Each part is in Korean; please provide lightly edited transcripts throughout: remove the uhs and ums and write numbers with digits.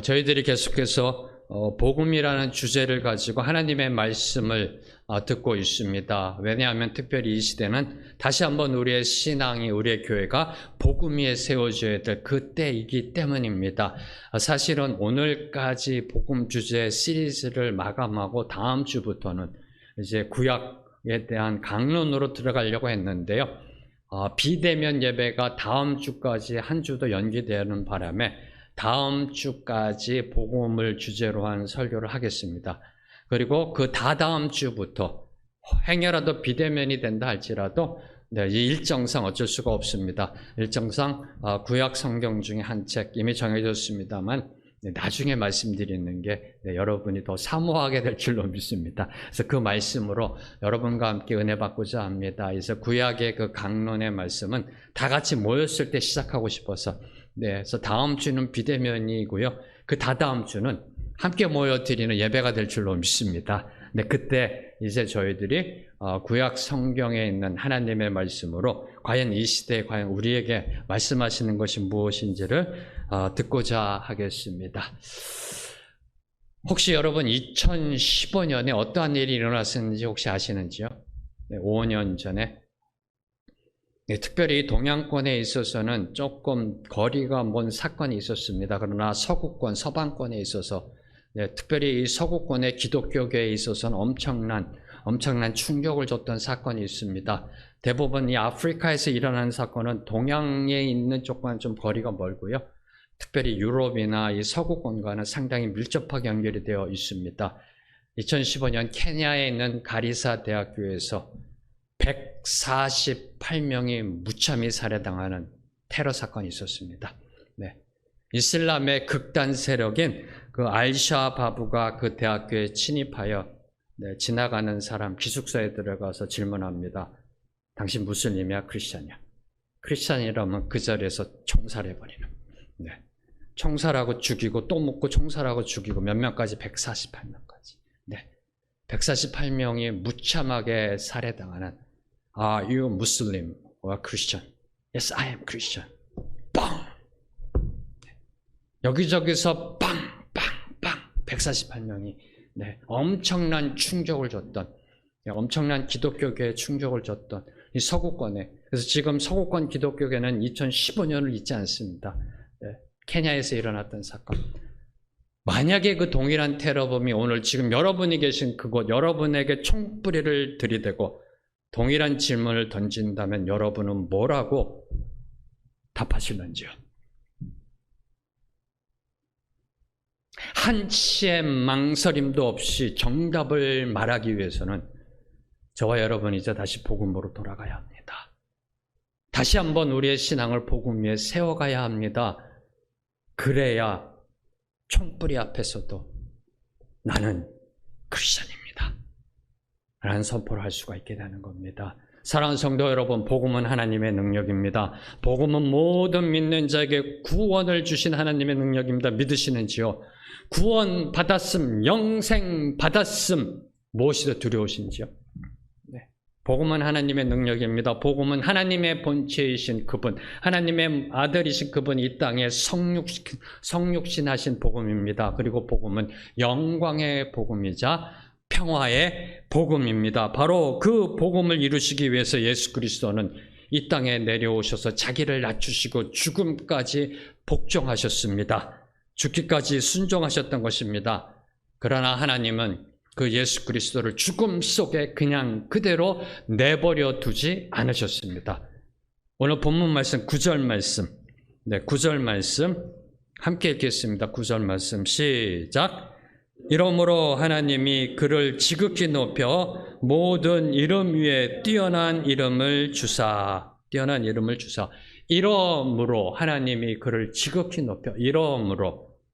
저희들이 계속해서 복음이라는 주제를 가지고 하나님의 말씀을 듣고 있습니다. 왜냐하면 특별히 이 시대는 다시 한번 우리의 신앙이, 우리의 교회가 복음 위에 세워져야 될 그때이기 때문입니다. 사실은 오늘까지 복음 주제 시리즈를 마감하고 다음 주부터는 이제 구약에 대한 강론으로 들어가려고 했는데요. 비대면 예배가 다음 주까지 한 주도 연기되는 바람에 다음 주까지 복음을 주제로 한 설교를 하겠습니다. 그리고 그 다다음 주부터 행여라도 비대면이 된다 할지라도 이 일정상 어쩔 수가 없습니다. 일정상 구약 성경 중에 한 책 이미 정해졌습니다만 나중에 말씀드리는 게 여러분이 더 사모하게 될 줄로 믿습니다. 그래서 그 말씀으로 여러분과 함께 은혜 받고자 합니다. 그래서 구약의 그 강론의 말씀은 다 같이 모였을 때 시작하고 싶어서 그래서 다음 주는 비대면이고요. 그 다다음 주는 함께 모여 드리는 예배가 될 줄로 믿습니다. 그때 이제 저희들이 구약 성경에 있는 하나님의 말씀으로 과연 이 시대에 과연 우리에게 말씀하시는 것이 무엇인지를 듣고자 하겠습니다. 혹시 여러분 2015년에 어떠한 일이 일어났는지 혹시 아시는지요? 5년 전에 특별히 동양권에 있어서는 조금 거리가 먼 사건이 있었습니다. 그러나 서구권, 서방권에 있어서 특별히 이 서구권의 기독교계에 있어서는 엄청난 충격을 줬던 사건이 있습니다. 대부분 이 아프리카에서 일어나는 사건은 동양에 있는 쪽과는 좀 거리가 멀고요. 특별히 유럽이나 이 서구권과는 상당히 밀접하게 연결이 되어 있습니다. 2015년 케냐에 있는 가리사 대학교에서 148명이 무참히 살해당하는 테러 사건이 있었습니다. 이슬람의 극단 세력인 그 알샤바브가 그 대학교에 침입하여 지나가는 사람 기숙사에 들어가서 질문합니다. 당신 무슬림이야, 크리스찬이야? 크리스찬이라면 그 자리에서 총살해버리는. 총살하고 죽이고 또 묻고 총살하고 죽이고 몇 명까지? 148명까지. 148명이 무참하게 살해당하는 Are you Muslim or Christian? Yes, I am Christian. 빵! 여기저기서 빵! 148명이 엄청난 충격을 줬던, 엄청난 기독교계에 충격을 줬던 이 서구권에, 그래서 지금 서구권 기독교계는 2015년을 잊지 않습니다. 케냐에서 일어났던 사건. 만약에 그 동일한 테러범이 오늘 지금 여러분이 계신 그곳, 여러분에게 총뿌리를 들이대고 동일한 질문을 던진다면 여러분은 뭐라고 답하실런지요? 한치의 망설임도 없이 정답을 말하기 위해서는 저와 여러분이 이제 다시 복음으로 돌아가야 합니다. 다시 한번 우리의 신앙을 복음 위에 세워가야 합니다. 그래야 총뿌리 앞에서도 나는 크리스천입니다 라는 선포를 할 수가 있게 되는 겁니다. 사랑하는 성도 여러분, 복음은 하나님의 능력입니다. 복음은 모든 믿는 자에게 구원을 주신 하나님의 능력입니다. 믿으시는지요? 구원 받았음, 영생 받았음, 무엇이 더 두려우신지요? 복음은 하나님의 능력입니다. 복음은 하나님의 본체이신 그분, 하나님의 아들이신 그분이 이 땅에 성육신하신 복음입니다. 그리고 복음은 영광의 복음이자 평화의 복음입니다. 바로 그 복음을 이루시기 위해서 예수 그리스도는 이 땅에 내려오셔서 자기를 낮추시고 죽음까지 복종하셨습니다. 죽기까지 순종하셨던 것입니다. 그러나 하나님은 그 예수 그리스도를 죽음 속에 그냥 그대로 내버려 두지 않으셨습니다. 오늘 본문 말씀 9절 말씀, 9절 말씀 함께 읽겠습니다. 9절 말씀 시작. 이러므로 하나님이 그를 지극히 높여 모든 이름 위에 뛰어난 이름을 주사. 이러므로 하나님이 그를 지극히 높여.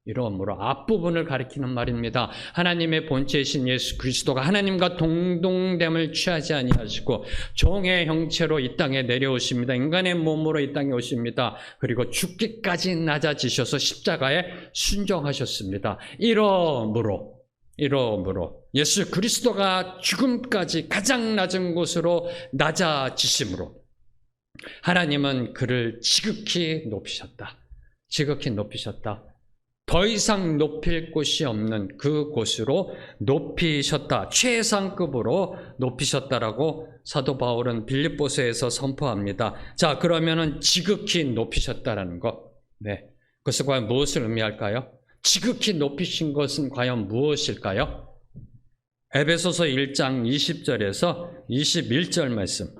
이러므로 앞부분을 가리키는 말입니다. 하나님의 본체이신 예수 그리스도가 하나님과 동등됨을 취하지 아니하시고 종의 형체로 이 땅에 내려오십니다. 인간의 몸으로 이 땅에 오십니다. 그리고 죽기까지 낮아지셔서 십자가에 순종하셨습니다. 이러므로 예수 그리스도가 죽음까지 가장 낮은 곳으로 낮아지심으로 하나님은 그를 지극히 높이셨다. 더 이상 높일 곳이 없는 그곳으로 높이셨다. 최상급으로 높이셨다라고 사도 바울은 빌립보서에서 선포합니다. 자, 그러면은 지극히 높이셨다라는 것. 네. 그것은 과연 무엇을 의미할까요? 지극히 높이신 것은 과연 무엇일까요? 에베소서 1장 20절에서 21절 말씀.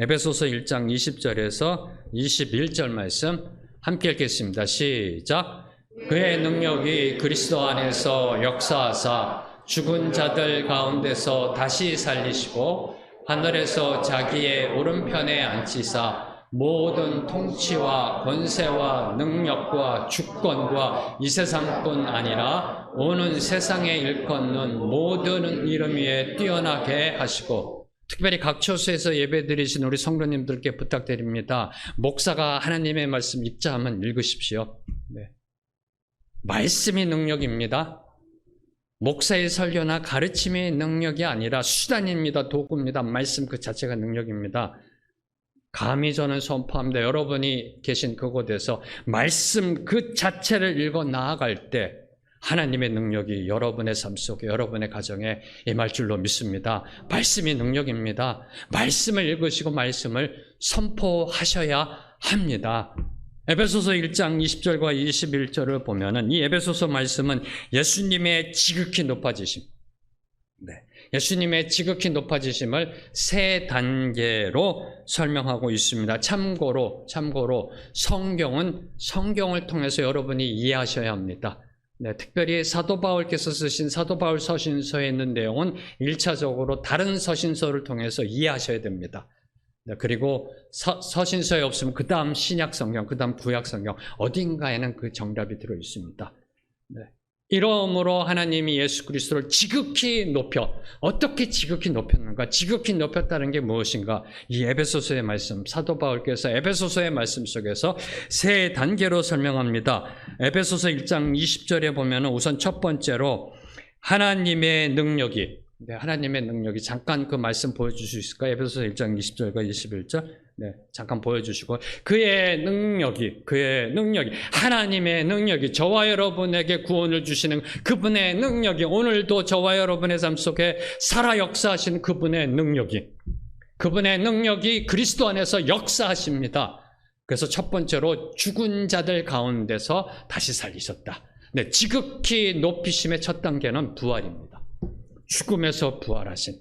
에베소서 1장 20절에서 21절 말씀 함께 읽겠습니다. 시작. 그의 능력이 그리스도 안에서 역사하사 죽은 자들 가운데서 다시 살리시고 하늘에서 자기의 오른편에 앉히사 모든 통치와 권세와 능력과 주권과 이 세상뿐 아니라 오는 세상에 일컫는 모든 이름 위에 뛰어나게 하시고, 특별히 각 처소에서 예배드리신 우리 성도님들께 부탁드립니다. 목사가 하나님의 말씀 읽자 하면 읽으십시오. 네. 말씀이 능력입니다. 목사의 설교나 가르침의 능력이 아니라 수단입니다. 도구입니다. 말씀 그 자체가 능력입니다. 감히 저는 선포합니다. 여러분이 계신 그곳에서 말씀 그 자체를 읽어 나아갈 때 하나님의 능력이 여러분의 삶 속에, 여러분의 가정에 임할 줄로 믿습니다. 말씀이 능력입니다. 말씀을 읽으시고 말씀을 선포하셔야 합니다. 에베소서 1장 20절과 21절을 보면은 이 에베소서 말씀은 예수님의 지극히 높아지심, 예수님의 지극히 높아지심을 세 단계로 설명하고 있습니다. 참고로 성경은 성경을 통해서 여러분이 이해하셔야 합니다. 네, 특별히 사도 바울께서 쓰신 사도 바울 서신서에 있는 내용은 1차적으로 다른 서신서를 통해서 이해하셔야 됩니다. 네, 그리고 서신서에 없으면 그 다음 신약성경, 그 다음 구약성경 어딘가에는 그 정답이 들어 있습니다. 네. 이러므로 하나님이 예수 그리스도를 지극히 높여, 어떻게 지극히 높였는가? 지극히 높였다는 게 무엇인가? 이 에베소서의 말씀, 사도 바울께서 에베소서의 말씀 속에서 세 단계로 설명합니다. 에베소서 1장 20절에 보면 우선 첫 번째로 하나님의 능력이, 하나님의 능력이, 잠깐 그 말씀 보여줄 수 있을까요? 에베소서 1장 20절과 21절. 네, 잠깐 보여주시고, 그의 능력이, 하나님의 능력이, 저와 여러분에게 구원을 주시는 그분의 능력이, 오늘도 저와 여러분의 삶 속에 살아 역사하시는 그분의 능력이 그리스도 안에서 역사하십니다. 그래서 첫 번째로 죽은 자들 가운데서 다시 살리셨다. 네, 지극히 높이심의 첫 단계는 부활입니다. 죽음에서 부활하신.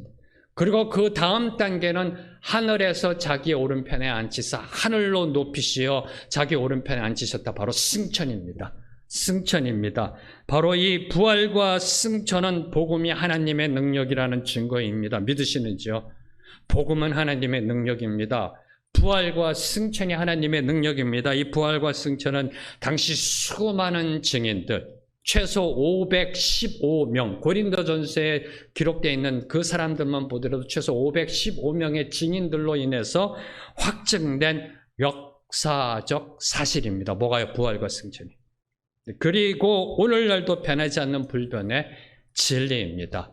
그리고 그 다음 단계는 하늘에서 자기 오른편에 앉히사 하늘로 높이시어 자기 오른편에 앉히셨다. 바로 승천입니다. 바로 이 부활과 승천은 복음이 하나님의 능력이라는 증거입니다. 믿으시는지요? 복음은 하나님의 능력입니다. 부활과 승천이 하나님의 능력입니다. 이 부활과 승천은 당시 수많은 증인들, 최소 515명, 고린도전서에 기록되어 있는 그 사람들만 보더라도 최소 515명의 증인들로 인해서 확증된 역사적 사실입니다. 뭐가요? 부활과 승천이. 그리고 오늘날도 변하지 않는 불변의 진리입니다.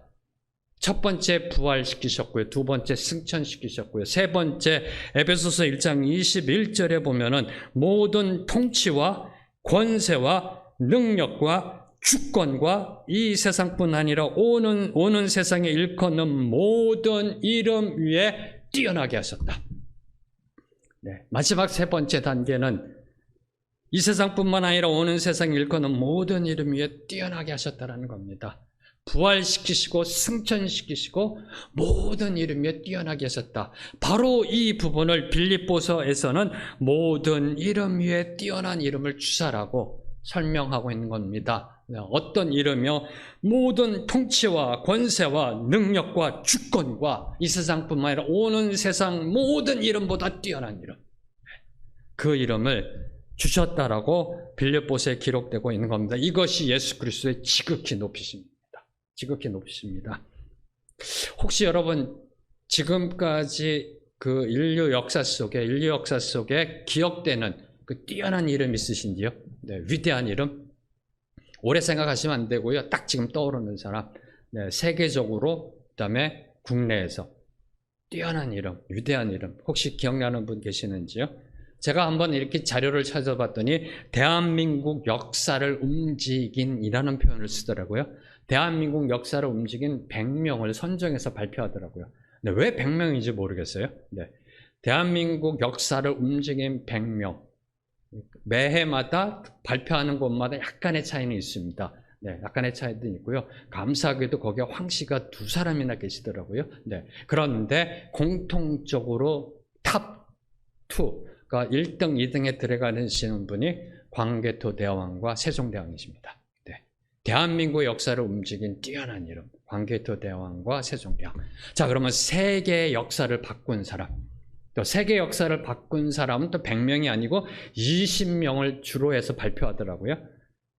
첫 번째 부활시키셨고요. 두 번째 승천시키셨고요. 세 번째 에베소서 1장 21절에 보면은 모든 통치와 권세와 능력과 주권과 이 세상뿐 아니라 오는 세상에 일컫는 모든 이름 위에 뛰어나게 하셨다. 네, 마지막 세 번째 단계는 이 세상뿐만 아니라 오는 세상에 일컫는 모든 이름 위에 뛰어나게 하셨다는 겁니다. 부활시키시고 승천시키시고 모든 이름 위에 뛰어나게 하셨다. 바로 이 부분을 빌립보서에서는 모든 이름 위에 뛰어난 이름을 주사라고 설명하고 있는 겁니다. 어떤 이름이요? 모든 통치와 권세와 능력과 주권과 이 세상뿐만 아니라 오는 세상 모든 이름보다 뛰어난 이름, 그 이름을 주셨다라고 빌립보서에 기록되고 있는 겁니다. 이것이 예수 그리스도의 지극히 높이십니다. 혹시 여러분 지금까지 그 인류 역사 속에 기억되는 그 뛰어난 이름 있으신지요? 네, 위대한 이름? 오래 생각하시면 안 되고요. 딱 지금 떠오르는 사람, 네, 세계적으로, 그다음에 국내에서 뛰어난 이름, 위대한 이름, 혹시 기억나는 분 계시는지요? 제가 한번 이렇게 자료를 찾아봤더니 대한민국 역사를 움직인이라는 표현을 쓰더라고요. 대한민국 역사를 움직인 100명을 선정해서 발표하더라고요. 근데 왜 100명인지 모르겠어요. 네. 대한민국 역사를 움직인 100명. 매해마다 발표하는 곳마다 약간의 차이는 있습니다. 네, 약간의 차이도 있고요. 감사하게도 거기에 황씨가 2사람이나 계시더라고요. 네. 그런데 공통적으로 탑 2가 1등, 2등에 들어가시는 분이 광개토 대왕과 세종대왕이십니다. 네. 대한민국 역사를 움직인 뛰어난 이름, 광개토 대왕과 세종대왕. 자, 그러면 세계의 역사를 바꾼 사람. 또 세계 역사를 바꾼 사람은 또 100명이 아니고 20명을 주로 해서 발표하더라고요.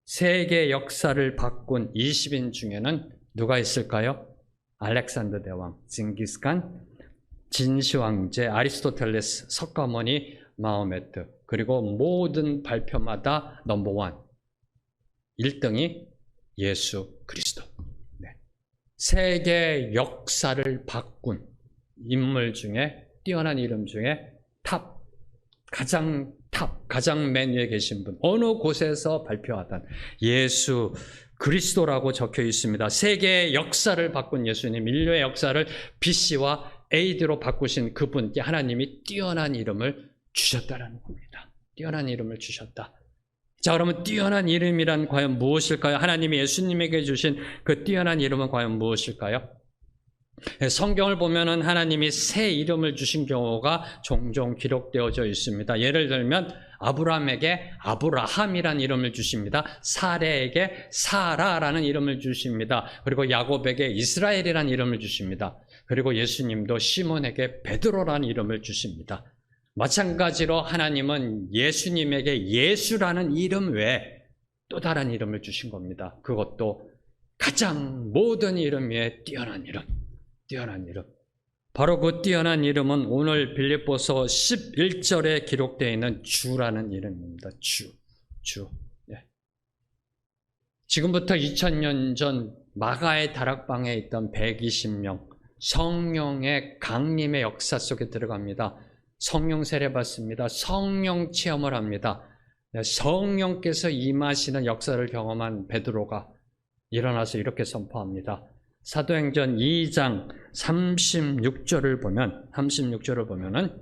세계 역사를 바꾼 20인 중에는 누가 있을까요? 알렉산더 대왕, 징기스칸, 진시황제, 아리스토텔레스, 석가모니, 마호메트. 그리고 모든 발표마다 넘버원 1등이 예수 그리스도. 네. 세계 역사를 바꾼 인물 중에, 뛰어난 이름 중에 가장 맨 위에 계신 분, 어느 곳에서 발표하던 예수 그리스도라고 적혀 있습니다. 세계의 역사를 바꾼 예수님, 인류의 역사를 BC와 AD로 바꾸신 그분께 하나님이 뛰어난 이름을 주셨다라는 겁니다. 뛰어난 이름을 주셨다. 자, 그러면 뛰어난 이름이란 과연 무엇일까요? 하나님이 예수님에게 주신 그 뛰어난 이름은 과연 무엇일까요? 성경을 보면은 하나님이 새 이름을 주신 경우가 종종 기록되어져 있습니다. 예를 들면 아브라함에게 아브라함이라는 이름을 주십니다. 사레에게 사라라는 이름을 주십니다. 그리고 야곱에게 이스라엘이라는 이름을 주십니다. 그리고 예수님도 시몬에게 베드로라는 이름을 주십니다. 마찬가지로 하나님은 예수님에게 예수라는 이름 외에 또 다른 이름을 주신 겁니다. 그것도 가장 모든 이름 위에 뛰어난 이름. 뛰어난 이름. 바로 그 뛰어난 이름은 오늘 빌립보서 11절에 기록되어 있는 주라는 이름입니다. 주. 네. 지금부터 2000년 전 마가의 다락방에 있던 120명 성령의 강림의 역사 속에 들어갑니다. 성령 세례 받습니다. 성령 체험을 합니다. 성령께서 임하시는 역사를 경험한 베드로가 일어나서 이렇게 선포합니다. 사도행전 2장 36절을 보면은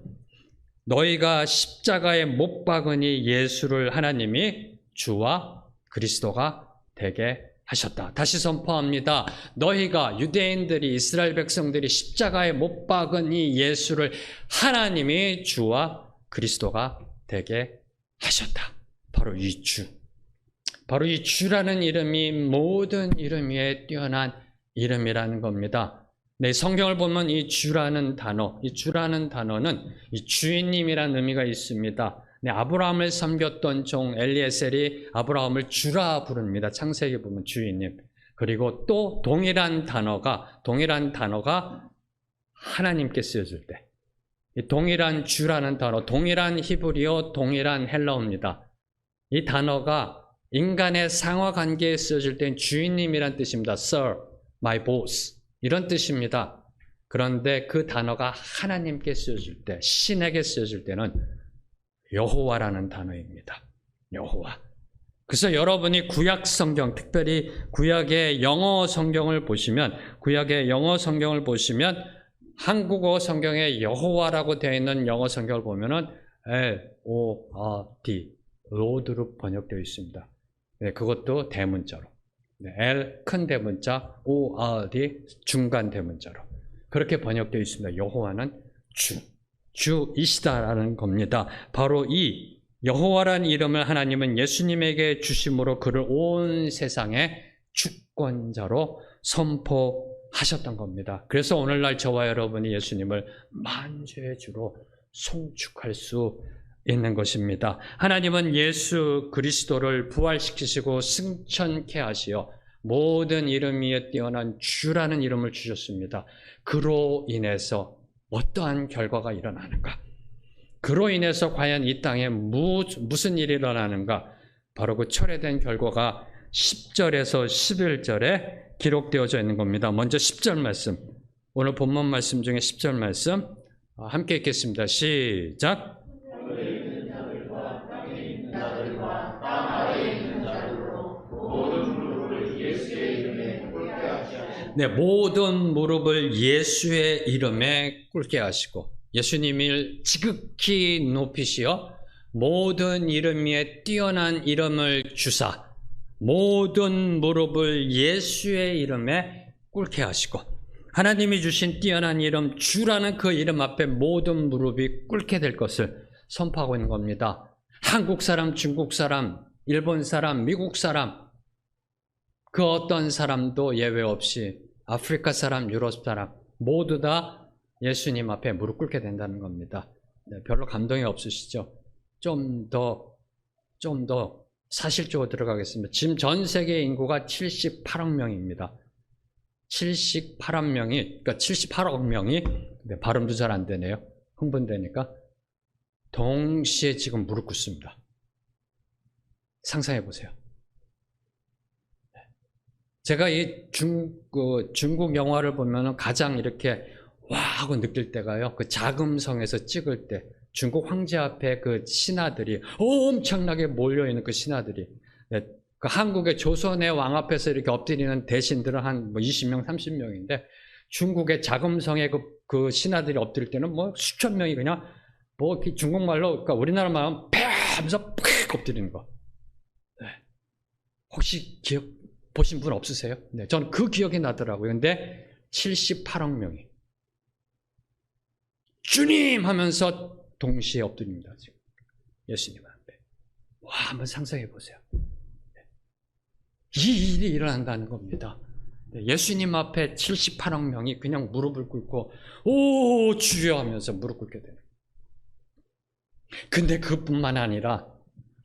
너희가 십자가에 못 박으니 예수를 하나님이 주와 그리스도가 되게 하셨다. 다시 선포합니다. 너희가 유대인들이 이스라엘 백성들이 십자가에 못 박은 이 예수를 하나님이 주와 그리스도가 되게 하셨다. 바로 이 주. 바로 이 주라는 이름이 모든 이름 위에 뛰어난 이름이라는 겁니다. 네, 성경을 보면 이 주라는 단어는 이 주인님이라는 의미가 있습니다. 네, 아브라함을 섬겼던 종 엘리에셀이 아브라함을 주라 부릅니다. 창세기 보면 주인님. 그리고 또 동일한 단어가 하나님께 쓰여질 때, 이 동일한 주라는 단어, 동일한 히브리어, 동일한 헬라어입니다. 이 단어가 인간의 상하 관계에 쓰여질 땐 주인님이란 뜻입니다. Sir, my boss 이런 뜻입니다. 그런데 그 단어가 하나님께 쓰여질 때, 신에게 쓰여질 때는 여호와라는 단어입니다. 여호와. 그래서 여러분이 구약 성경, 특별히 구약의 영어 성경을 보시면 한국어 성경에 여호와라고 되어 있는 영어 성경을 보면은 L-O-R-D, 로드로 번역되어 있습니다. 네, 그것도 대문자로. 네, L 큰 대문자, O-R-D 중간 대문자로. 그렇게 번역되어 있습니다. 여호와는 주이시다라는 겁니다. 바로 이 여호와라는 이름을 하나님은 예수님에게 주심으로 그를 온 세상의 주권자로 선포하셨던 겁니다. 그래서 오늘날 저와 여러분이 예수님을 만주의 주로 송축할 수 있는 것입니다. 하나님은 예수 그리스도를 부활시키시고 승천케 하시어 모든 이름 위에 뛰어난 주라는 이름을 주셨습니다. 그로 인해서 어떠한 결과가 일어나는가? 그로 인해서 과연 이 땅에 무슨 일이 일어나는가? 바로 그 철회된 결과가 10절에서 11절에 기록되어져 있는 겁니다. 먼저 10절 말씀, 오늘 본문 말씀 중에 10절 말씀 함께 읽겠습니다. 시작. 자들과 땅 아래에 있는 자들로 모든 무릎을 예수의 이름에 꿇게 하시고 네, 모든 무릎을 예수의 이름에 꿇게 하시고 예수님을 지극히 높이시어 모든 이름 위에 뛰어난 이름을 주사 모든 무릎을 예수의 이름에 꿇게 하시고 하나님이 주신 뛰어난 이름 주라는 그 이름 앞에 모든 무릎이 꿇게 될 것을 선포하고 있는 겁니다. 한국 사람, 중국 사람, 일본 사람, 미국 사람 그 어떤 사람도 예외 없이 아프리카 사람, 유럽 사람 모두 다 예수님 앞에 무릎 꿇게 된다는 겁니다. 네, 별로 감동이 없으시죠? 좀 더 사실적으로 들어가겠습니다. 지금 전 세계 인구가 78억 명입니다. 78억 명이, 그러니까 78억 명이, 네, 발음도 잘 안 되네요. 흥분되니까. 동시에 지금 무릎 꿇습니다. 상상해 보세요. 제가 이 중국 영화를 보면 가장 이렇게 와 하고 느낄 때가요. 그 자금성에서 찍을 때 중국 황제 앞에 그 신하들이 엄청나게 몰려있는 그 신하들이 네, 그 한국의 조선의 왕 앞에서 이렇게 엎드리는 대신들은 한 20명, 30명인데 중국의 자금성의 그 신하들이 엎드릴 때는 뭐 수천 명이 그냥 뭐 중국말로 그러니까 우리나라 말하면 패 하면서 팍 엎드리는 거. 네. 혹시 기억 보신 분 없으세요? 네, 저는 그 기억이 나더라고요. 근데 78억 명이 주님 하면서 동시에 엎드립니다. 지금 예수님 앞에. 와, 한번 상상해 보세요. 이 일이 일어난다는 겁니다. 예수님 앞에 78억 명이 그냥 무릎을 꿇고 오 주여 하면서 무릎 꿇게 되는. 근데 그뿐만 아니라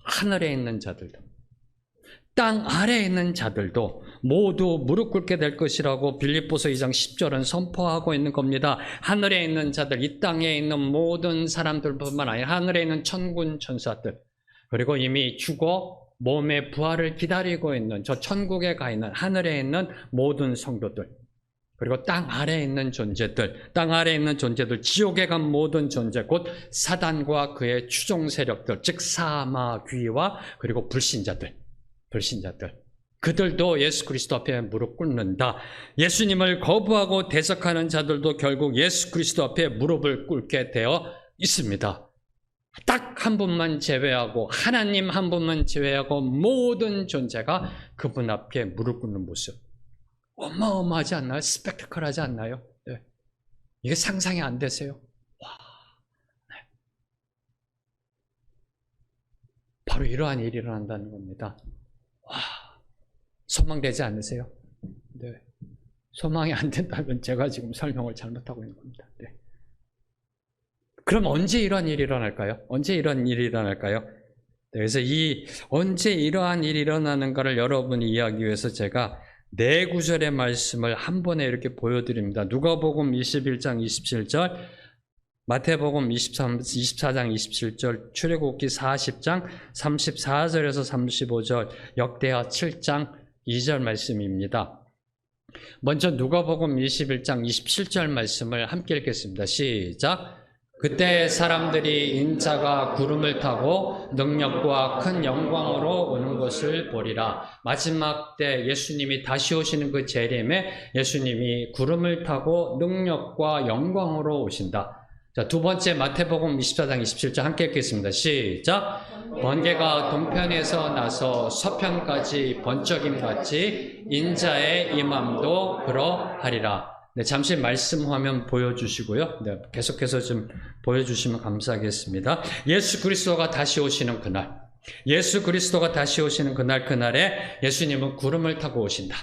하늘에 있는 자들도 땅 아래에 있는 자들도 모두 무릎 꿇게 될 것이라고 빌립보서 2장 10절은 선포하고 있는 겁니다. 하늘에 있는 자들, 이 땅에 있는 모든 사람들뿐만 아니라 하늘에 있는 천군 천사들, 그리고 이미 죽어 몸의 부활을 기다리고 있는 저 천국에 가 있는 하늘에 있는 모든 성도들, 그리고 땅 아래에 있는 존재들, 땅 아래에 있는 존재들, 지옥에 간 모든 존재, 곧 사단과 그의 추종 세력들, 즉 사마, 귀와 그리고 불신자들, 그들도 예수 그리스도 앞에 무릎 꿇는다. 예수님을 거부하고 대적하는 자들도 결국 예수 그리스도 앞에 무릎을 꿇게 되어 있습니다. 딱 한 분만 제외하고 하나님 한 분만 제외하고 모든 존재가 그분 앞에 무릎 꿇는 모습. 어마어마하지 않나요? 스펙타클하지 않나요? 네. 이게 상상이 안 되세요? 와, 네. 바로 이러한 일이 일어난다는 겁니다. 와, 소망되지 않으세요? 네. 소망이 안 된다면 제가 지금 설명을 잘못하고 있는 겁니다. 네. 그럼 언제 이러한 일이 일어날까요? 언제 이러한 일이 일어날까요? 네, 그래서 언제 이러한 일이 일어나는가를 여러분이 이해하기 위해서 제가 4구절의 말씀을 한 번에 이렇게 보여드립니다. 누가복음 21장 27절, 마태복음 24장 27절, 출애굽기 40장 34절에서 35절, 역대하 7장 2절 말씀입니다. 먼저 누가복음 21장 27절 말씀을 함께 읽겠습니다. 시작. 그때 사람들이 인자가 구름을 타고 능력과 큰 영광으로 오는 것을 보리라. 마지막 때 예수님이 다시 오시는 그 재림에 예수님이 구름을 타고 능력과 영광으로 오신다. 자, 두 번째 마태복음 24장 27절 함께 읽겠습니다. 시작. 번개가 동편에서 나서 서편까지 번쩍임같이 인자의 임함도 그러하리라. 네, 잠시 말씀 화면 보여주시고요. 네, 계속해서 좀 보여주시면 감사하겠습니다. 예수 그리스도가 다시 오시는 그날, 그날에 예수님은 구름을 타고 오신다.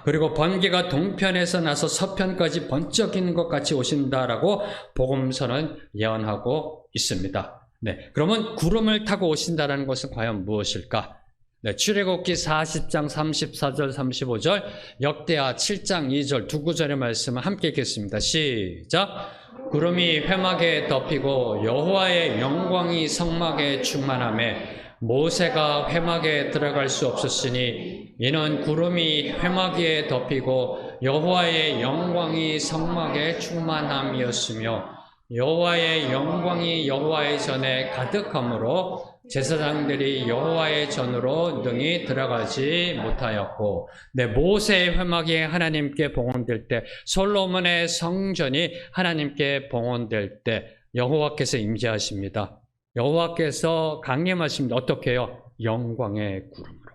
그리고 번개가 동편에서 나서 서편까지 번쩍이는 것 같이 오신다라고 복음서는 예언하고 있습니다. 네, 그러면 구름을 타고 오신다라는 것은 과연 무엇일까? 네, 출애굽기 40장 34절 35절, 역대하 7장 2절 두 구절의 말씀을 함께 읽겠습니다. 시작. 구름이 회막에 덮이고 여호와의 영광이 성막에 충만하매 모세가 회막에 들어갈 수 없었으니 이는 구름이 회막 위에 덮이고 여호와의 영광이 성막에 충만함이었으며 여호와의 영광이 여호와의 전에 가득함으로 제사장들이 여호와의 전으로 능히 들어가지 못하였고, 모세의 회막이 하나님께 봉헌될 때, 솔로몬의 성전이 하나님께 봉헌될 때 여호와께서 임재하십니다. 여호와께서 강림하십니다. 어떻게 해요? 영광의 구름으로.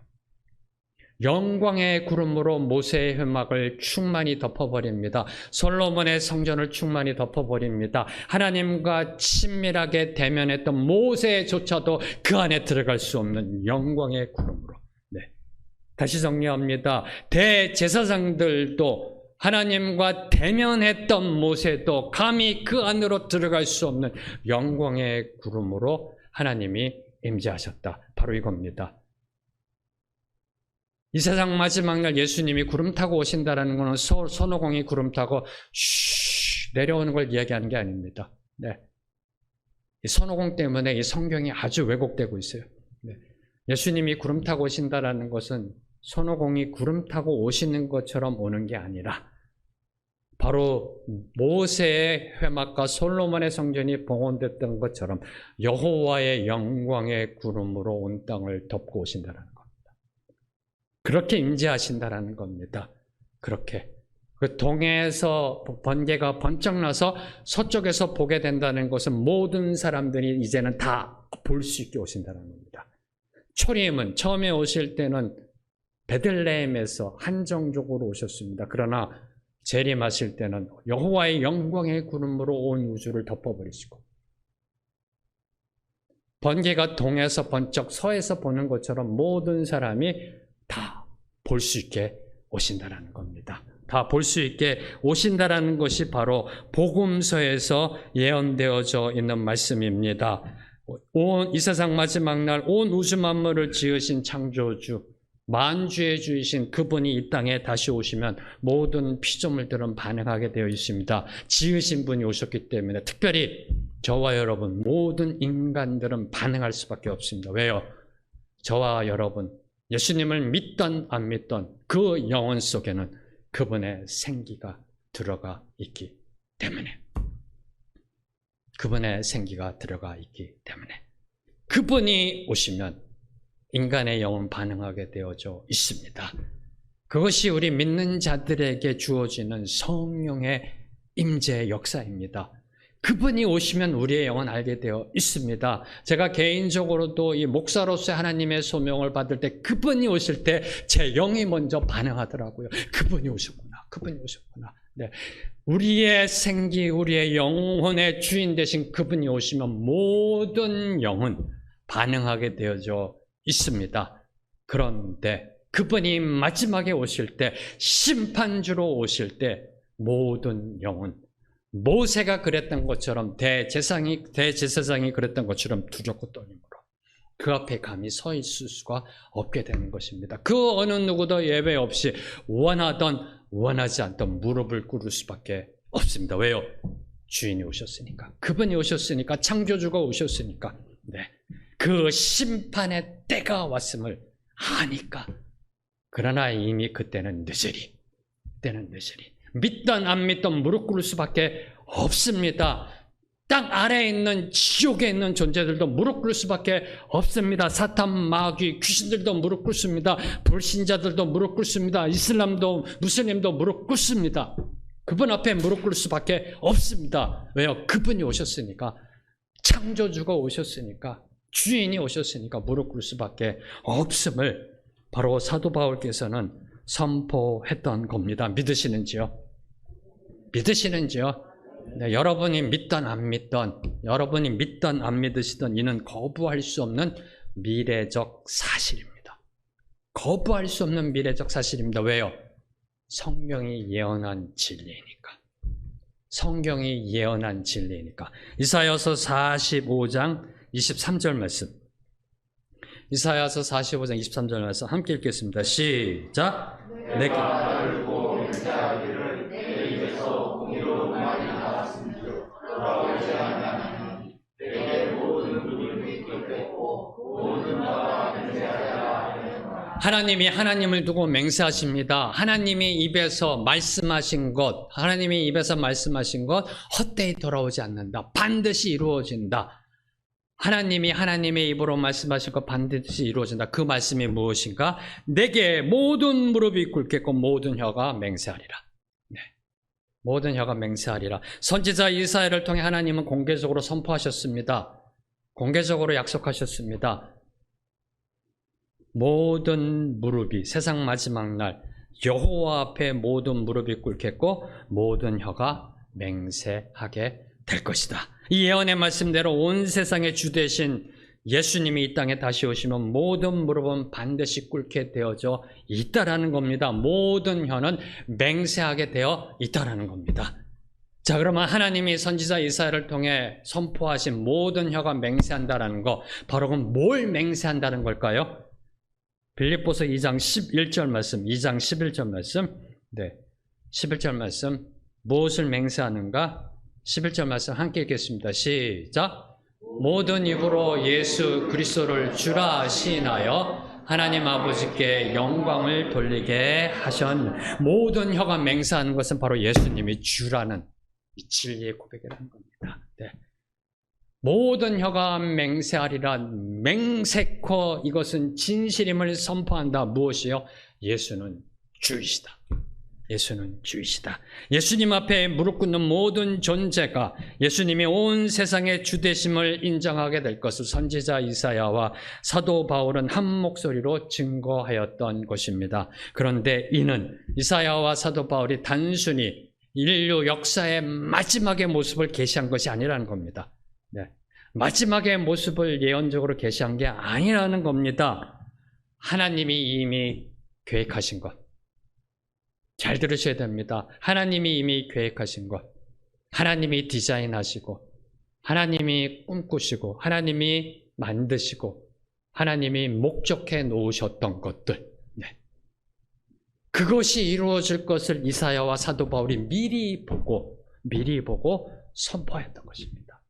영광의 구름으로 모세의 회막을 충만히 덮어버립니다. 솔로몬의 성전을 충만히 덮어버립니다. 하나님과 친밀하게 대면했던 모세조차도 그 안에 들어갈 수 없는 영광의 구름으로. 다시 정리합니다. 대제사장들도 하나님과 대면했던 모세도 감히 그 안으로 들어갈 수 없는 영광의 구름으로 하나님이 임재하셨다. 바로 이겁니다. 이 세상 마지막 날 예수님이 구름 타고 오신다라는 것은 손오공이 구름 타고 내려오는 걸 이야기하는 게 아닙니다. 이 손오공 때문에 이 성경이 아주 왜곡되고 있어요. 예수님이 구름 타고 오신다라는 것은 손오공이 구름 타고 오시는 것처럼 오는 게 아니라 바로 모세의 회막과 솔로몬의 성전이 봉헌됐던 것처럼 여호와의 영광의 구름으로 온 땅을 덮고 오신다라는 겁니다. 그렇게 임재하신다라는 겁니다. 그렇게 그 동해에서 번개가 번쩍 나서 서쪽에서 보게 된다는 것은 모든 사람들이 이제는 다 볼 수 있게 오신다는 겁니다. 초림은 처음에 오실 때는 베들레헴에서 한정적으로 오셨습니다. 그러나 재림하실 때는 여호와의 영광의 구름으로 온 우주를 덮어버리시고, 번개가 동에서 번쩍 서에서 보는 것처럼 모든 사람이 다 볼 수 있게 오신다라는 겁니다. 다 볼 수 있게 오신다라는 것이 바로 복음서에서 예언되어져 있는 말씀입니다. 이 세상 마지막 날 온 우주 만물을 지으신 창조주, 만주의 주이신 그분이 이 땅에 다시 오시면 모든 피조물들은 반응하게 되어 있습니다. 지으신 분이 오셨기 때문에 특별히 저와 여러분 모든 인간들은 반응할 수밖에 없습니다. 왜요? 저와 여러분 예수님을 믿던 안 믿던 그 영혼 속에는 그분의 생기가 들어가 있기 때문에, 그분의 생기가 들어가 있기 때문에 그분이 오시면 인간의 영은 반응하게 되어져 있습니다. 그것이 우리 믿는 자들에게 주어지는 성령의 임재 역사입니다. 그분이 오시면 우리의 영은 알게 되어 있습니다. 제가 개인적으로도 이 목사로서의 하나님의 소명을 받을 때 그분이 오실 때 제 영이 먼저 반응하더라고요. 그분이 오셨구나. 그분이 오셨구나. 우리의 생기, 우리의 영혼의 주인 되신 그분이 오시면 모든 영은 반응하게 되어져 있습니다. 그런데 그분이 마지막에 오실 때, 심판주로 오실 때 모든 영은 모세가 그랬던 것처럼 대제사장이 그랬던 것처럼 두렵고 떨림으로 그 앞에 감히 서 있을 수가 없게 되는 것입니다. 그 어느 누구도 예외 없이 원하던 원하지 않던 무릎을 꿇을 수밖에 없습니다. 왜요? 주인이 오셨으니까, 그분이 오셨으니까, 창조주가 오셨으니까, 그 심판의 때가 왔음을 아니까. 그러나 이미 그때는 늦으리. 믿던 안 믿던 무릎 꿇을 수밖에 없습니다. 땅 아래에 있는 지옥에 있는 존재들도 무릎 꿇을 수밖에 없습니다. 사탄, 마귀, 귀신들도 무릎 꿇습니다. 불신자들도 무릎 꿇습니다. 이슬람도 무슬림도 무릎 꿇습니다. 그분 앞에 무릎 꿇을 수밖에 없습니다. 왜요? 그분이 오셨으니까, 창조주가 오셨으니까, 주인이 오셨으니까 무릎 꿇을 수밖에 없음을 바로 사도 바울께서는 선포했던 겁니다. 믿으시는지요? 여러분이 믿던 안 믿으시던 이는 거부할 수 없는 미래적 사실입니다. 거부할 수 없는 미래적 사실입니다. 왜요? 성경이 예언한 진리니까. 이사야서 45장 23절 말씀. 이사야서 45장 23절 말씀 함께 읽겠습니다. 시작. 내가 알고 자기를 내 입에서 공의로운 말이 나왔으며 돌아오지 않으니 내게 모든 눈을 믿게 되고 모든 나라 인자야. 하나님이 하나님을 두고 맹세하십니다. 하나님이 입에서 말씀하신 것, 하나님이 입에서 말씀하신 것 헛되이 돌아오지 않는다. 반드시 이루어진다. 하나님이 하나님의 입으로 말씀하신 것 반드시 이루어진다. 그 말씀이 무엇인가? 내게 모든 무릎이 꿇겠고 모든 혀가 맹세하리라. 네. 모든 혀가 맹세하리라. 선지자 이사야를 통해 하나님은 공개적으로 선포하셨습니다. 공개적으로 약속하셨습니다. 모든 무릎이 세상 마지막 날 여호와 앞에 모든 무릎이 꿇겠고 모든 혀가 맹세하게 될 것이다. 이 예언의 말씀대로 온 세상의 주 되신 예수님이 이 땅에 다시 오시면 모든 무릎은 반드시 꿇게 되어져 있다라는 겁니다. 모든 혀는 맹세하게 되어 있다라는 겁니다. 자, 그러면 하나님이 선지자 이사야를 통해 선포하신 모든 혀가 맹세한다라는 거, 바로 그럼 뭘 맹세한다는 걸까요? 빌립보서 2장 11절 말씀, 2장 11절 말씀, 네, 11절 말씀, 무엇을 맹세하는가? 11절 말씀 함께 읽겠습니다. 시작. 모든 입으로 예수 그리스도를 주라 시인하여 하나님 아버지께 영광을 돌리게 하셨. 모든 혀가 맹세하는 것은 바로 예수님이 주라는 이 진리의 고백이라는 겁니다. 네. 모든 혀가 맹세하리라. 맹세코 이것은 진실임을 선포한다. 무엇이요? 예수는 주이시다. 예수는 주이시다. 예수님 앞에 무릎 꿇는 모든 존재가 예수님이 온 세상의 주되심을 인정하게 될 것을 선지자 이사야와 사도 바울은 한 목소리로 증거하였던 것입니다. 그런데 이는 이사야와 사도 바울이 단순히 인류 역사의 마지막의 모습을 계시한 것이 아니라는 겁니다. 네. 마지막의 모습을 예언적으로 계시한 게 아니라는 겁니다. 하나님이 이미 계획하신 것. 잘 들으셔야 됩니다. 하나님이 이미 계획하신 것, 하나님이 디자인하시고, 하나님이 꿈꾸시고, 하나님이 만드시고, 하나님이 목적해 놓으셨던 것들, 네. 그것이 이루어질 것을 이사야와 사도 바울이 미리 보고 선포했던 것입니다.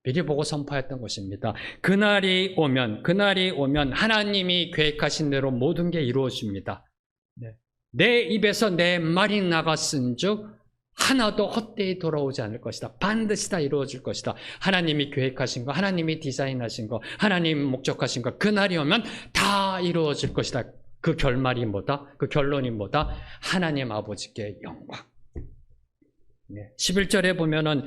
미리 보고 선포했던 것입니다. 그날이 오면 하나님이 계획하신 대로 모든 게 이루어집니다. 네. 내 입에서 내 말이 나갔은즉 하나도 헛되이 돌아오지 않을 것이다. 반드시 다 이루어질 것이다. 하나님이 계획하신 거, 하나님이 디자인하신 거, 하나님이 목적하신 거, 그날이 오면 다 이루어질 것이다. 그 결말이 뭐다? 그 결론이 뭐다? 하나님 아버지께 영광. 11절에 보면은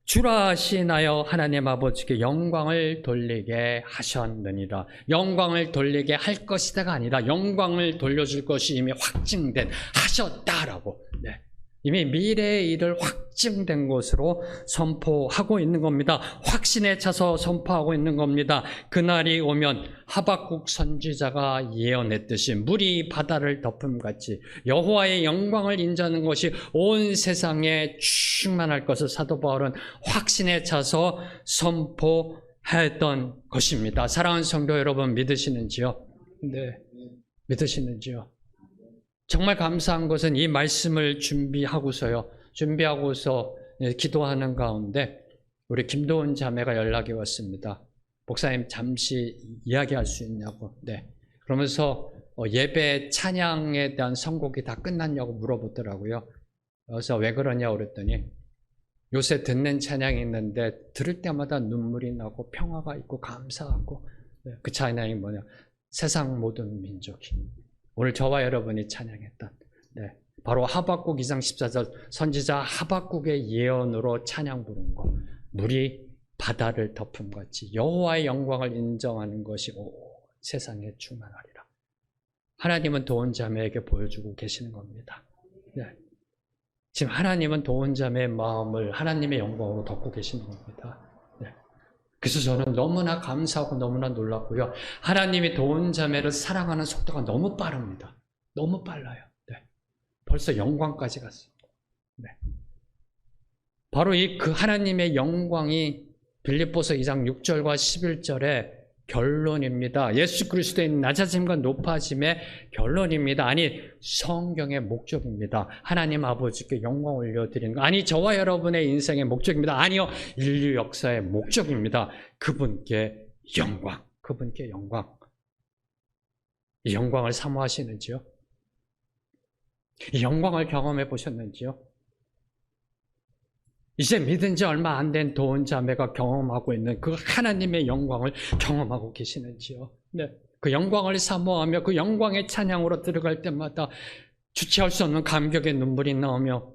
주라 시인하여 하나님 아버지께 영광을 돌리게 하셨느니라. 영광을 돌리게 할 것이다가 아니라 영광을 돌려줄 것이 이미 확증된, 하셨다라고. 네. 이미 미래의 일을 확증된 것으로 선포하고 있는 겁니다. 확신에 차서 선포하고 있는 겁니다. 그날이 오면 하박국 선지자가 예언했듯이 물이 바다를 덮음같이 여호와의 영광을 인자하는 것이 온 세상에 충만할 것을 사도 바울은 확신에 차서 선포했던 것입니다. 사랑하는 성도 여러분, 믿으시는지요? 네, 믿으시는지요? 정말 감사한 것은 이 말씀을 준비하고서 기도하는 가운데 우리 김도훈 자매가 연락이 왔습니다. 목사님 잠시 이야기할 수 있냐고. 네. 그러면서 예배 찬양에 대한 선곡이 다 끝났냐고 물어보더라고요. 그래서 왜 그러냐고 그랬더니 요새 듣는 찬양이 있는데 들을 때마다 눈물이 나고 평화가 있고 감사하고. 네. 그 찬양이 뭐냐? 세상 모든 민족이. 오늘 저와 여러분이 찬양했던, 네, 바로 하박국 2장 14절 선지자 하박국의 예언으로 찬양 부른 거. 물이 바다를 덮음같이 여호와의 영광을 인정하는 것이 온 세상에 충만하리라. 하나님은 도온 자매에게 보여주고 계시는 겁니다. 네. 지금 하나님은 도온 자매의 마음을 하나님의 영광으로 덮고 계시는 겁니다. 네. 그래서 저는 너무나 감사하고 너무나 놀랐고요. 하나님이 도온 자매를 사랑하는 속도가 너무 빠릅니다. 너무 빨라요. 네. 벌써 영광까지 갔습니다. 네. 바로 그 하나님의 영광이 빌립보서 2장 6절과 11절의 결론입니다. 예수 그리스도의 낮아짐과 높아짐의 결론입니다. 아니, 성경의 목적입니다. 하나님 아버지께 영광 올려드리는 거. 아니, 저와 여러분의 인생의 목적입니다. 아니요, 인류 역사의 목적입니다. 그분께 영광. 그분께 영광. 이 영광을 사모하시는지요? 이 영광을 경험해 보셨는지요? 이제 믿은 지 얼마 안 된 도원 자매가 경험하고 있는 그 하나님의 영광을 경험하고 계시는지요? 네. 그 영광을 사모하며 그 영광의 찬양으로 들어갈 때마다 주체할 수 없는 감격의 눈물이 나오며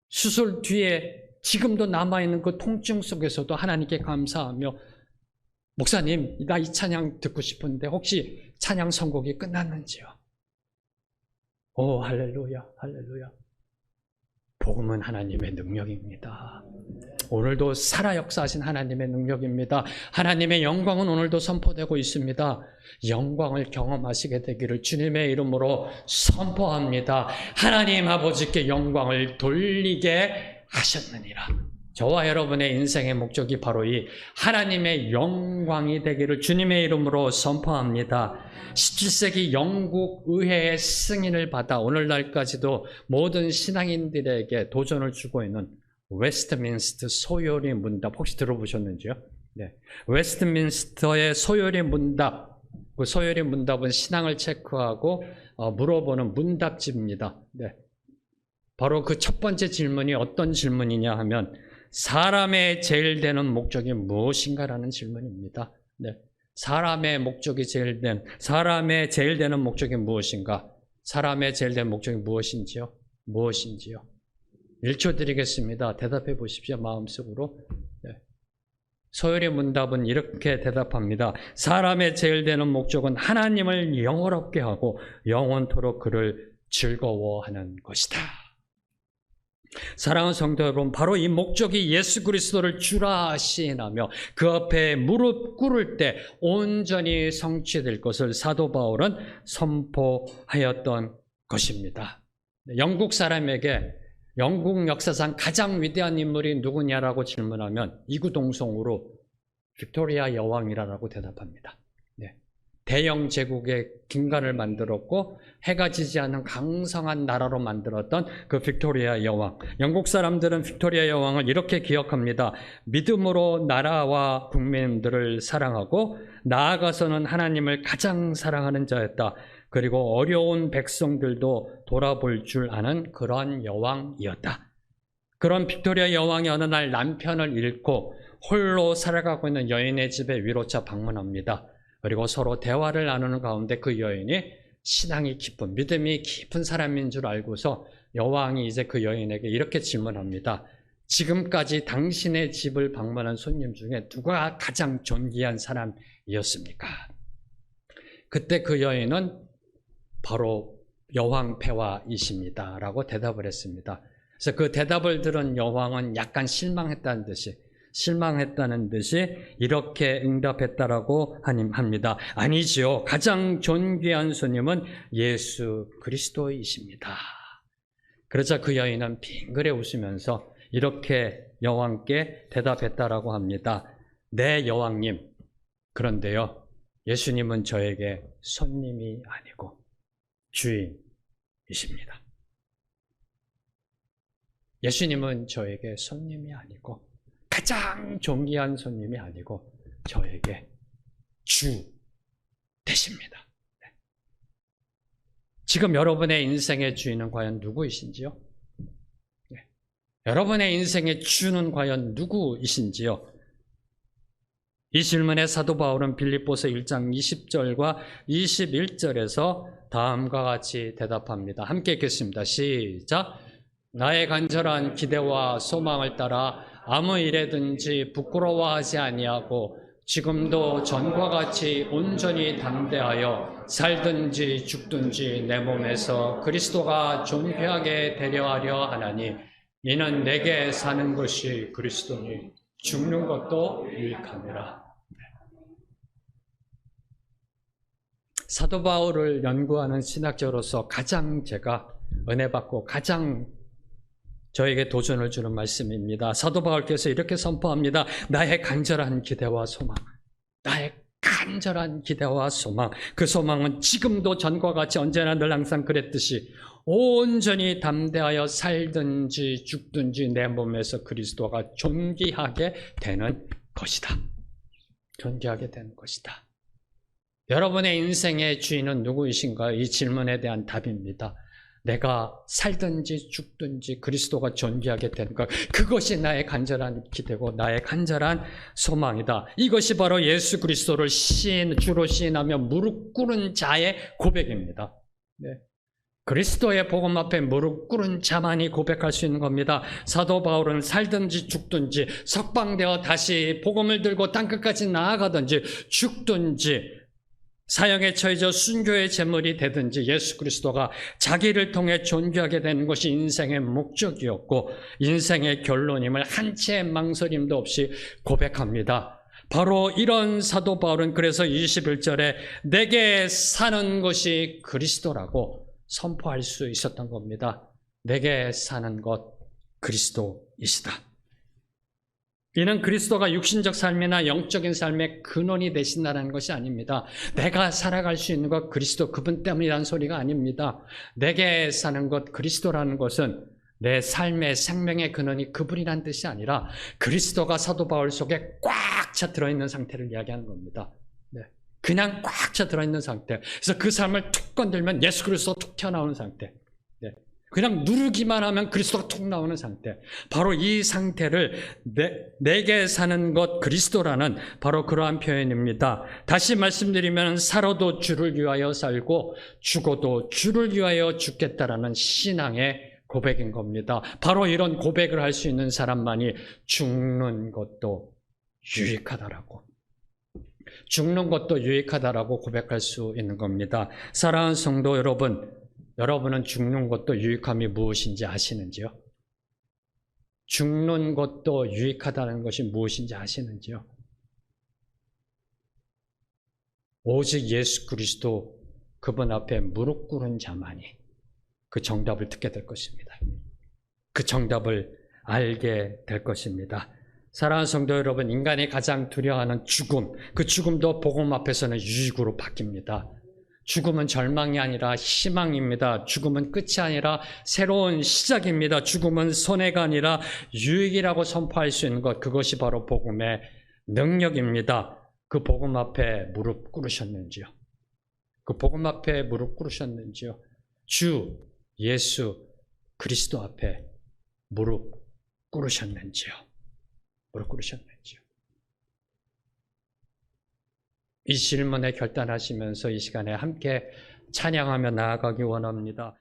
수술 뒤에 지금도 남아있는 그 통증 속에서도 하나님께 감사하며 목사님, 나 이 찬양 듣고 싶은데 혹시 찬양 선곡이 끝났는지요? 오, 할렐루야, 할렐루야. 복음은 하나님의 능력입니다. 오늘도 살아 역사하신 하나님의 능력입니다. 하나님의 영광은 오늘도 선포되고 있습니다. 영광을 경험하시게 되기를 주님의 이름으로 선포합니다. 하나님 아버지께 영광을 돌리게 하셨느니라. 저와 여러분의 인생의 목적이 바로 이 하나님의 영광이 되기를 주님의 이름으로 선포합니다. 17세기 영국 의회의 승인을 받아 오늘날까지도 모든 신앙인들에게 도전을 주고 있는 웨스트민스터 소요리 문답 혹시 들어보셨는지요? 네. 웨스트민스터의 소요리 문답. 그 소요리 문답은 신앙을 체크하고 물어보는 문답지입니다. 네. 바로 그 첫 번째 질문이 어떤 질문이냐 하면 사람의 제일 되는 목적이 무엇인가라는 질문입니다. 네. 사람의 제일 되는 목적이 무엇인가? 사람의 제일 되는 목적이 무엇인지요? 무엇인지요? 1초 드리겠습니다. 대답해 보십시오. 마음속으로. 네. 소요리 문답은 이렇게 대답합니다. 사람의 제일 되는 목적은 하나님을 영원롭게 하고 영원토록 그를 즐거워하는 것이다. 사랑하는 성도 여러분, 바로 이 목적이 예수 그리스도를 주라 시인하며 그 앞에 무릎 꿇을 때 온전히 성취될 것을 사도 바울은 선포하였던 것입니다. 영국 사람에게 영국 역사상 가장 위대한 인물이 누구냐라고 질문하면 이구동성으로 빅토리아 여왕이라고 대답합니다. 네. 대영 제국의 김간을 만들었고 해가 지지 않는 강성한 나라로 만들었던 그 빅토리아 여왕. 영국 사람들은 빅토리아 여왕을 이렇게 기억합니다. 믿음으로 나라와 국민들을 사랑하고 나아가서는 하나님을 가장 사랑하는 자였다. 그리고 어려운 백성들도 돌아볼 줄 아는 그런 여왕이었다. 그런 빅토리아 여왕이 어느 날 남편을 잃고 홀로 살아가고 있는 여인의 집에 위로차 방문합니다. 그리고 서로 대화를 나누는 가운데 그 여인이 신앙이 깊은, 믿음이 깊은 사람인 줄 알고서 여왕이 이제 그 여인에게 이렇게 질문합니다. 지금까지 당신의 집을 방문한 손님 중에 누가 가장 존귀한 사람이었습니까? 그때 그 여인은 바로 여왕 폐하이십니다 라고 대답을 했습니다. 그래서 그 대답을 들은 여왕은 약간 실망했다는 듯이 이렇게 응답했다라고 합니다. 아니지요. 가장 존귀한 손님은 예수 그리스도이십니다. 그러자 그 여인은 빙그레 웃으면서 이렇게 여왕께 대답했다라고 합니다. 네, 여왕님. 그런데요, 예수님은 저에게 손님이 아니고 주인이십니다. 예수님은 저에게 손님이 아니고 가장 존귀한 손님이 아니고 저에게 주 되십니다. 네. 지금 여러분의 인생의 주인은 과연 누구이신지요? 네. 여러분의 인생의 주는 과연 누구이신지요? 이 질문에 사도 바울은 빌립보서 1장 20절과 21절에서 다음과 같이 대답합니다. 함께 읽겠습니다. 시작. 나의 간절한 기대와 소망을 따라 아무 일에든지 부끄러워하지 아니하고 지금도 전과 같이 온전히 담대하여 살든지 죽든지 내 몸에서 그리스도가 존귀하게 되려 하려 하나니 이는 내게 사는 것이 그리스도니 죽는 것도 유익함이라. 사도 바울을 연구하는 신학자로서 가장 제가 은혜 받고 가장 저에게 도전을 주는 말씀입니다. 사도 바울께서 이렇게 선포합니다. 나의 간절한 기대와 소망, 나의 간절한 기대와 소망, 그 소망은 지금도 전과 같이 언제나 늘 항상 그랬듯이 온전히 담대하여 살든지 죽든지 내 몸에서 그리스도가 존귀하게 되는 것이다. 존귀하게 되는 것이다. 여러분의 인생의 주인은 누구이신가요? 이 질문에 대한 답입니다. 내가 살든지 죽든지 그리스도가 존귀하게 되는 것, 그것이 나의 간절한 기대고 나의 간절한 소망이다. 이것이 바로 예수 그리스도를 주로 시인하며 무릎 꿇은 자의 고백입니다. 네. 그리스도의 복음 앞에 무릎 꿇은 자만이 고백할 수 있는 겁니다. 사도 바울은 살든지 죽든지 석방되어 다시 복음을 들고 땅끝까지 나아가든지 죽든지 사형에 처해져 순교의 제물이 되든지 예수 그리스도가 자기를 통해 존귀하게 되는 것이 인생의 목적이었고 인생의 결론임을 한 채의 망설임도 없이 고백합니다. 바로 이런 사도 바울은 그래서 21절에 내게 사는 것이 그리스도라고 선포할 수 있었던 겁니다. 내게 사는 것 그리스도이시다. 이는 그리스도가 육신적 삶이나 영적인 삶의 근원이 되신다는 것이 아닙니다. 내가 살아갈 수 있는 것 그리스도 그분 때문이라는 소리가 아닙니다. 내게 사는 것 그리스도라는 것은 내 삶의 생명의 근원이 그분이라는 뜻이 아니라 그리스도가 사도 바울 속에 꽉 차 들어있는 상태를 이야기하는 겁니다. 네. 그냥 꽉 차 들어있는 상태. 그래서 그 삶을 툭 건들면 예수 그리스도 툭 튀어나오는 상태. 네. 그냥 누르기만 하면 그리스도가 툭 나오는 상태. 바로 이 상태를 내게 사는 것 그리스도라는 바로 그러한 표현입니다. 다시 말씀드리면 살아도 주를 위하여 살고 죽어도 주를 위하여 죽겠다라는 신앙의 고백인 겁니다. 바로 이런 고백을 할 수 있는 사람만이 죽는 것도 유익하다라고. 죽는 것도 유익하다라고 고백할 수 있는 겁니다. 사랑하는 성도 여러분, 여러분은 죽는 것도 유익함이 무엇인지 아시는지요? 죽는 것도 유익하다는 것이 무엇인지 아시는지요? 오직 예수 그리스도 그분 앞에 무릎 꿇은 자만이 그 정답을 듣게 될 것입니다. 그 정답을 알게 될 것입니다. 사랑하는 성도 여러분, 인간이 가장 두려워하는 죽음, 그 죽음도 복음 앞에서는 유익으로 바뀝니다. 죽음은 절망이 아니라 희망입니다. 죽음은 끝이 아니라 새로운 시작입니다. 죽음은 손해가 아니라 유익이라고 선포할 수 있는 것, 그것이 바로 복음의 능력입니다. 그 복음 앞에 무릎 꿇으셨는지요? 그 복음 앞에 무릎 꿇으셨는지요? 주 예수 그리스도 앞에 무릎 꿇으셨는지요? 무릎 꿇으셨는지요? 이 질문에 결단하시면서 이 시간에 함께 찬양하며 나아가기 원합니다.